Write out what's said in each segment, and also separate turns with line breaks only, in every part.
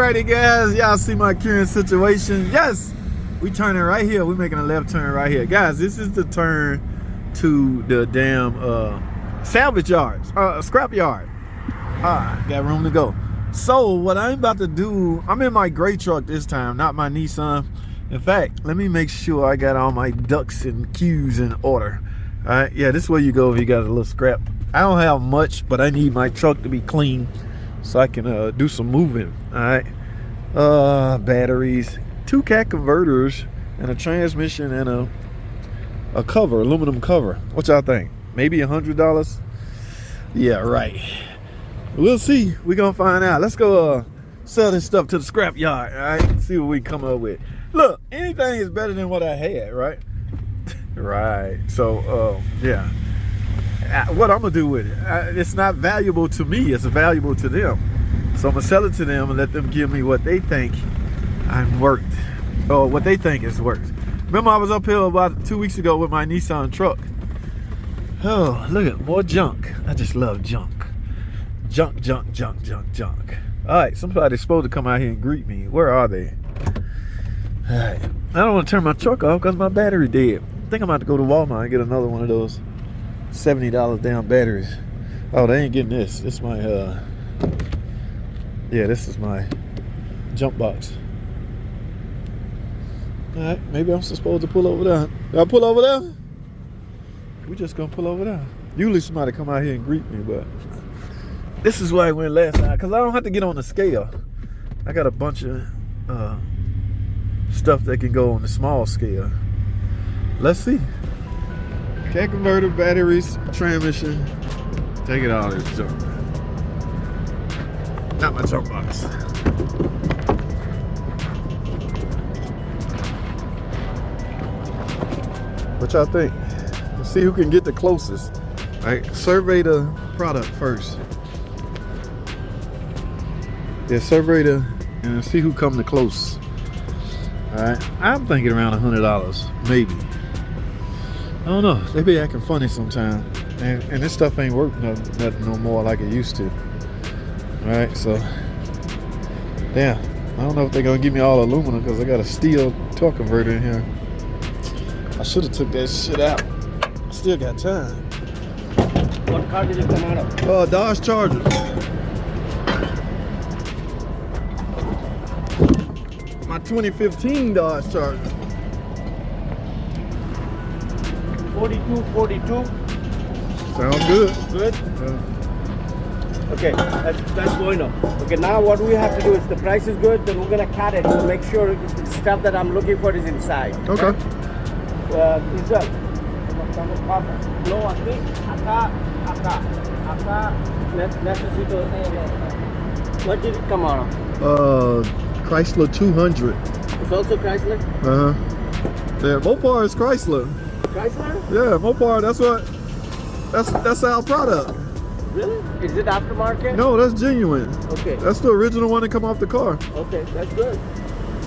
Alrighty guys, y'all see my current situation. Yes, we turning right here. We're making a left turn right here. Guys, this is the turn to the damn salvage yards, scrap yard. Got room to go. So what I'm about to do, I'm in my gray truck this time, not my Nissan. In fact, let me make sure I got all my ducks and Q's in order. All right, yeah, this is where you go if you got a little scrap. I don't have much, but I need my truck to be clean so I can do some moving. All right, batteries, 2 cat converters, and a transmission and a cover, aluminum cover. What y'all think? Maybe $100? Yeah, right. We'll see. We're gonna find out. Let's go sell this stuff to the scrap yard. All right, see what we can come up with. Look, anything is better than what I had, right? Right. So yeah, what I'm gonna do with it, it's not valuable to me, it's valuable to them. So I'm gonna sell it to them and let them give me what they think I'm worth, or what they think it's worth. Remember, I was up here about 2 weeks ago with my Nissan truck. Oh, look at more junk. I just love junk. Junk, junk, junk, junk, junk. All right, somebody's supposed to come out here and greet me. Where are they? All right. I don't want to turn my truck off because my battery dead. I think I'm about to go to Walmart and get another one of those $70 damn batteries. Oh, they ain't getting this. This is my yeah, this is my jump box. All right, maybe I'm supposed to pull over there. Do I pull over there? We just gonna pull over there. Usually somebody come out here and greet me, but this is why I went last time, because I don't have to get on the scale. I got a bunch of stuff that can go on the small scale. Let's see. Cat converter, batteries, transmission. Take it all, this junk. Not my junk box. What y'all think? Let's see who can get the closest. All right, survey the product first. Yeah, survey the and see who come the close. All right, I'm thinking around $100, maybe. I don't know. They be acting funny sometimes, and this stuff ain't worth nothing no more like it used to. All right, so yeah, I don't know if they're gonna give me all aluminum because I got a steel torque converter in here. I should have took that shit out. Still got time.
What car did it come out of?
Dodge Charger. My 2015 Dodge Charger.
42.
Sounds good.
Good? Okay, that's going up. Okay, now what we have to do is the price is good, then we're gonna cut it to make sure the stuff that I'm looking for is inside.
Okay.
Result. No, aquí, acá. Necesito. What did it come out of?
Chrysler 200.
It's also Chrysler?
Yeah, Mopar is Chrysler.
Chrysler?
Yeah, Mopar, that's our product.
Really? Is it aftermarket?
No, that's genuine.
Okay.
That's the original one that come off the car.
Okay, that's good.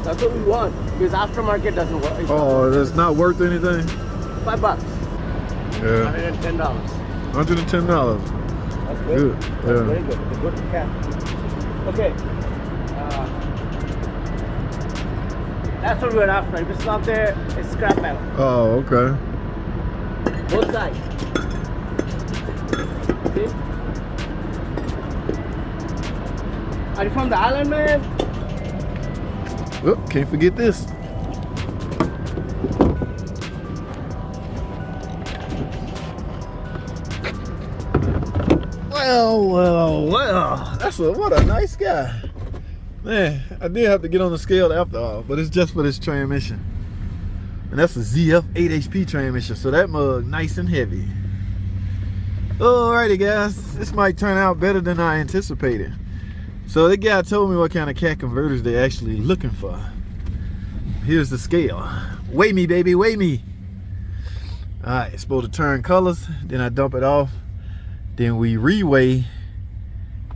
That's what we want. Because aftermarket doesn't work.
Oh, that's not worth anything?
$5.
Yeah.
$110.
$110.
That's good.
Good.
That's
Yeah.
very good. It's a good cat. Okay. That's what we're after. If it's not there, it's scrap metal.
Oh, okay.
Both sides. See? Are you from the island, man?
Oh, can't forget this. Well. What a nice guy. Man, I did have to get on the scale after all, but it's just for this transmission. And that's a ZF 8 HP transmission, so that mug nice and heavy. Alrighty guys, this might turn out better than I anticipated. So the guy told me what kind of cat converters they're actually looking for. Here's the scale. Weigh me, baby, weigh me. Alright, it's supposed to turn colors, then I dump it off, then we reweigh,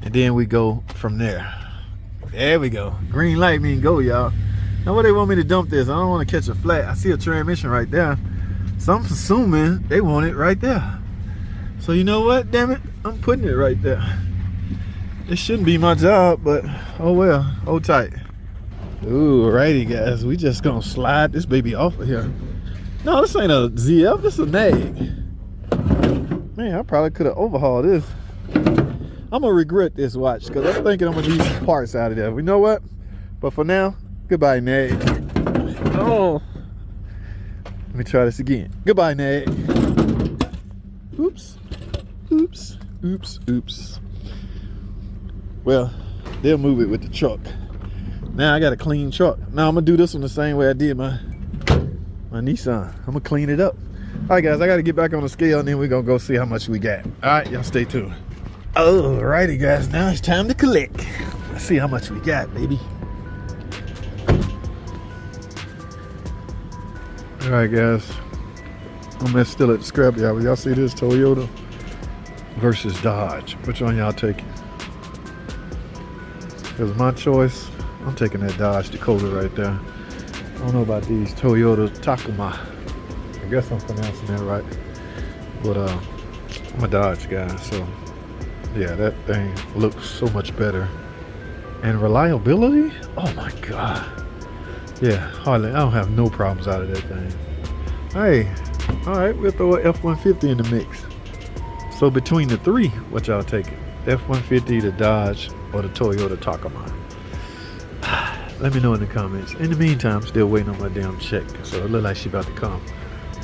and then we go from there. There we go. Green light mean go, y'all. Now what they want me to dump this? I don't want to catch a flat. I see a transmission right there. So I'm assuming they want it right there. So you know what? Damn it. I'm putting it right there. It shouldn't be my job, but oh well. Hold tight. Ooh, righty guys. We just gonna slide this baby off of here. No, this ain't a ZF, this is a nag. Man, I probably could have overhauled this. I'm gonna regret this watch because I'm thinking I'm gonna need some parts out of there. You know what? But for now, goodbye, nag. Oh. Let me try this again. Goodbye, nag. Oops. Oops. Oops. Oops. Well, they'll move it with the truck. Now I got a clean truck. Now I'm gonna do this one the same way I did my Nissan. I'm gonna clean it up. All right, guys, I gotta get back on the scale and then we're gonna go see how much we got. All right, y'all stay tuned. Alrighty, guys, now it's time to collect. Let's see how much we got, baby. All right, guys, I'm still at the scrapyard. Y'all see this Toyota versus Dodge? Which one y'all taking? Because my choice, I'm taking that Dodge Dakota right there. I don't know about these Toyota Takuma. I guess I'm pronouncing that right. But I'm a Dodge guy, so yeah, that thing looks so much better. And reliability? Oh my God. Yeah, hardly, I don't have no problems out of that thing. Hey, all right, we'll throw an F-150 in the mix. So between the three, what y'all taking? F-150, the Dodge, or the Toyota Takuma? Let me know in the comments. In the meantime, I'm still waiting on my damn check, so it looks like she about to come.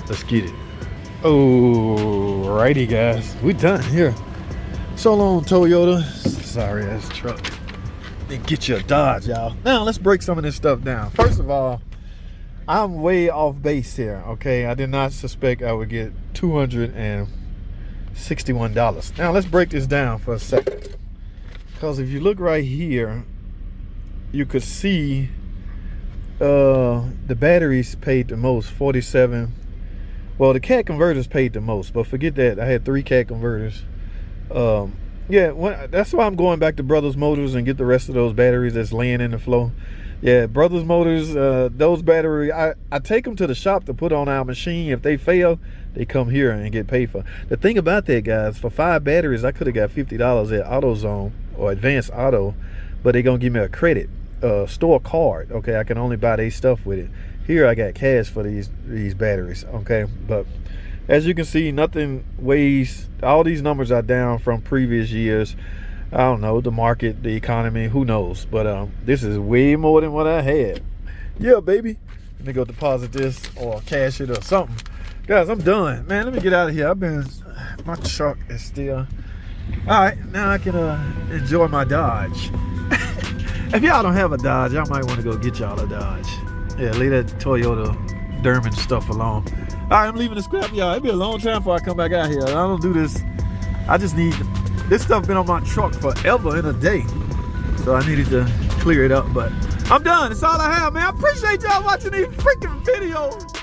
Let's get it. Alrighty, guys, we done here. So long, Toyota. Sorry ass truck. Then get you a Dodge, y'all. Now let's break some of this stuff down. First of all, I'm way off base here. Okay, I did not suspect I would get $261. Now let's break this down for a second. Because if you look right here, you could see the batteries paid the most, 47. Well, the cat converters paid the most, but forget that. I had 3 cat converters. Yeah, that's why I'm going back to Brothers Motors and get the rest of those batteries that's laying in the flow. Yeah, Brothers Motors, those batteries, I take them to the shop to put on our machine. If they fail, they come here and get paid for. The thing about that, guys, for 5 batteries, I could have got $50 at AutoZone or Advanced Auto, but they're going to give me a credit, store card. Okay, I can only buy their stuff with it. Here, I got cash for these batteries, okay? But as you can see, nothing weighs, all these numbers are down from previous years. I don't know, the market, the economy, who knows? But this is way more than what I had. Yeah, baby. Let me go deposit this or cash it or something. Guys, I'm done. Man, let me get out of here. My truck is still. All right, now I can enjoy my Dodge. If y'all don't have a Dodge, y'all might want to go get y'all a Dodge. Yeah, leave that Toyota Derman stuff alone. All right, I'm leaving the scrap, y'all. It'll be a long time before I come back out here. I don't do this. I just need, this stuff been on my truck forever in a day. So I needed to clear it up, but I'm done. That's all I have, man. I appreciate y'all watching these freaking videos.